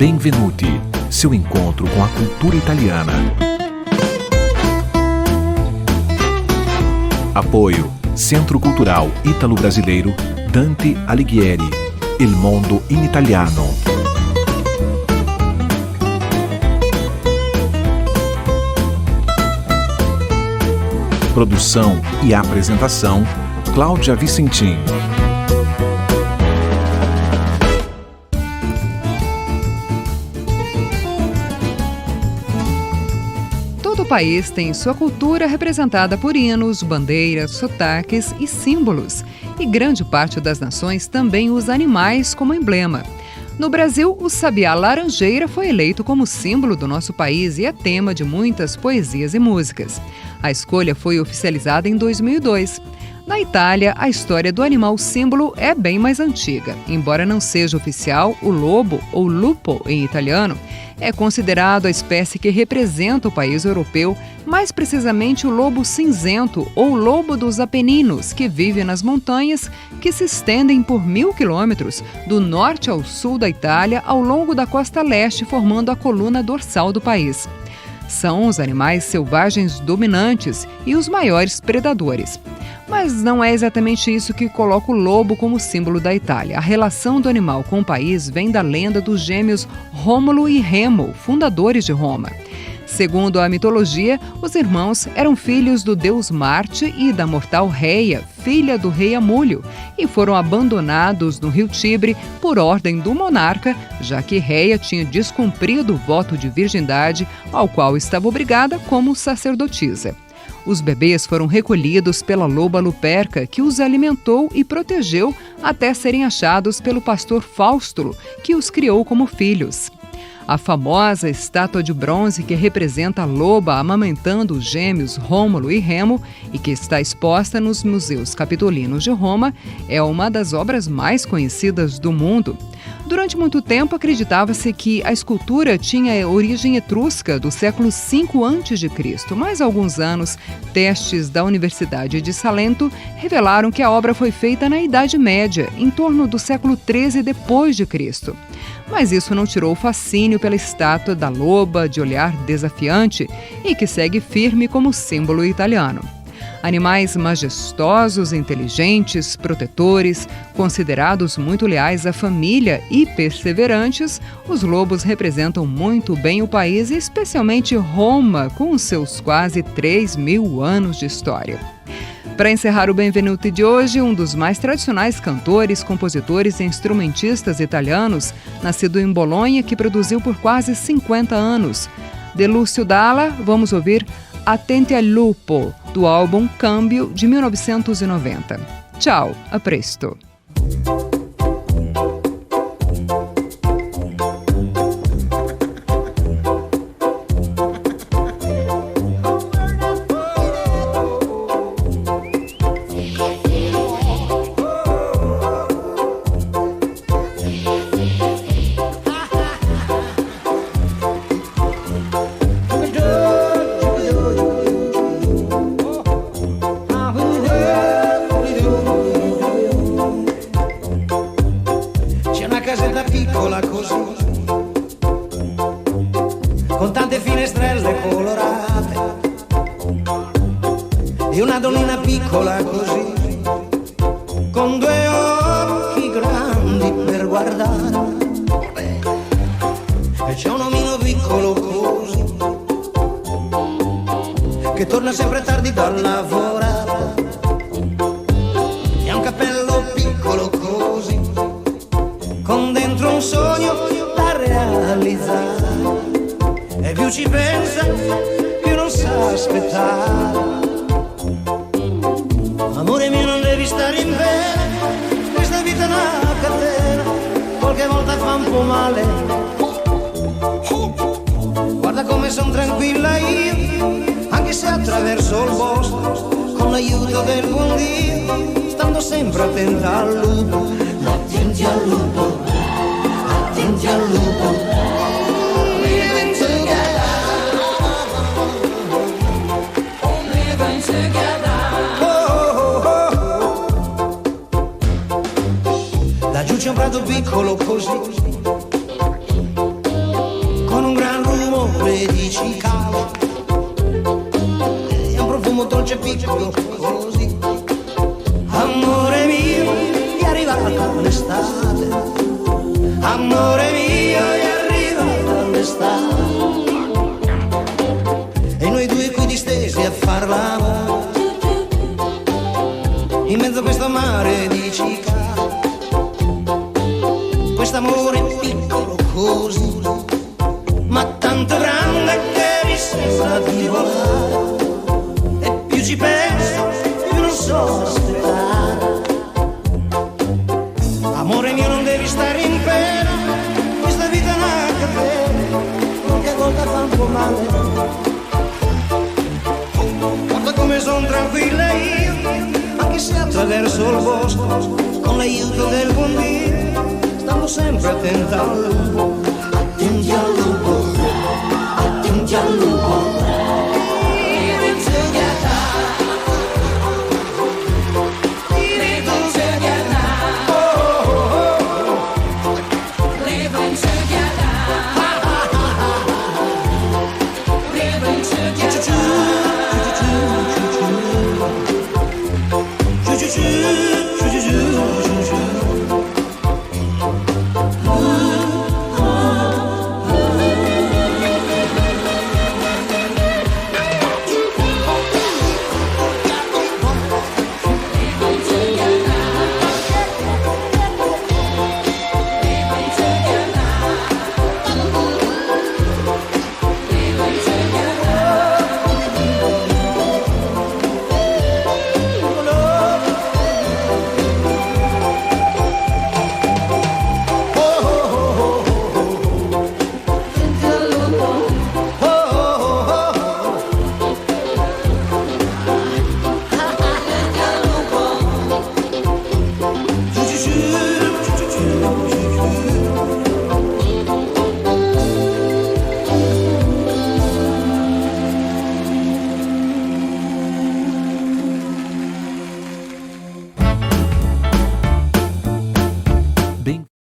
Benvenuti, seu encontro com a cultura italiana. Apoio Centro Cultural Ítalo-Brasileiro Dante Alighieri, Il Mondo in Italiano. Produção e apresentação, Cláudia Vicentim. Todo país tem sua cultura representada por hinos, bandeiras, sotaques e símbolos. E grande parte das nações também usa animais como emblema. No Brasil, o sabiá laranjeira foi eleito como símbolo do nosso país e é tema de muitas poesias e músicas. A escolha foi oficializada em 2002. Na Itália, a história do animal símbolo é bem mais antiga. Embora não seja oficial, o lobo, ou lupo em italiano, é considerado a espécie que representa o país europeu, mais precisamente o lobo cinzento ou lobo dos Apeninos, que vive nas montanhas que se estendem por 1.000 quilômetros, do norte ao sul da Itália, ao longo da costa leste, formando a coluna dorsal do país. São os animais selvagens dominantes e os maiores predadores. Mas não é exatamente isso que coloca o lobo como símbolo da Itália. A relação do animal com o país vem da lenda dos gêmeos Rômulo e Remo, fundadores de Roma. Segundo a mitologia, os irmãos eram filhos do deus Marte e da mortal Reia, filha do rei Amúlio, e foram abandonados no rio Tibre por ordem do monarca, já que Reia tinha descumprido o voto de virgindade ao qual estava obrigada como sacerdotisa. Os bebês foram recolhidos pela loba Luperca, que os alimentou e protegeu até serem achados pelo pastor Faustulo, que os criou como filhos. A famosa estátua de bronze que representa a loba amamentando os gêmeos Rômulo e Remo e que está exposta nos Museus Capitolinos de Roma é uma das obras mais conhecidas do mundo. Durante muito tempo, acreditava-se que a escultura tinha origem etrusca do século V a.C., mas há alguns anos, testes da Universidade de Salento revelaram que a obra foi feita na Idade Média, em torno do século XIII d.C. Mas isso não tirou o fascínio pela estátua da loba de olhar desafiante e que segue firme como símbolo italiano. Animais majestosos, inteligentes, protetores, considerados muito leais à família e perseverantes, os lobos representam muito bem o país e especialmente Roma, com seus quase 3.000 anos de história. Para encerrar o Benvenuti de hoje, um dos mais tradicionais cantores, compositores e instrumentistas italianos, nascido em Bolonha, que produziu por quase 50 anos. De Lúcio Dalla, vamos ouvir Attenti al Lupo, do álbum Cambio, de 1990. Tchau, a presto! Casetta piccola così, con tante finestrelle colorate, e una donnina piccola così, con due occhi grandi per guardare, e c'è un omino piccolo così, che torna sempre tardi da lavorare, e ha un cappello piccolo così, con dentro un sogno da realizzare, e più ci pensa, più non sa aspettare. Amore mio, non devi stare in bene, questa vita è una catena, qualche volta fa un po' male. Guarda come son tranquilla io, anche se attraverso il bosco, con l'aiuto del buon Dio, stando sempre attenta al lupo. Attenti al lupo, attenti al lupo. Living together, living together. Oh, oh, oh. Laggiù c'è un prato piccolo così, di cicala, e un profumo dolce piccolo così. Amore mio, è arrivata l'estate, amore mio, è arrivata l'estate, e noi due qui distesi a far l'amore in mezzo a questo mare di cicala. Quest'amore piccolo così, ma tanto grande che mi sembra di volare, e più ci penso più non so aspettare. Amore mio, non devi stare in pena, questa vita è una catena, qualche volta fa un po' male. Guarda come son tranquilla io, anche se attraverso il bosco, con l'aiuto del buon Dio, stavo sempre attenta a lui.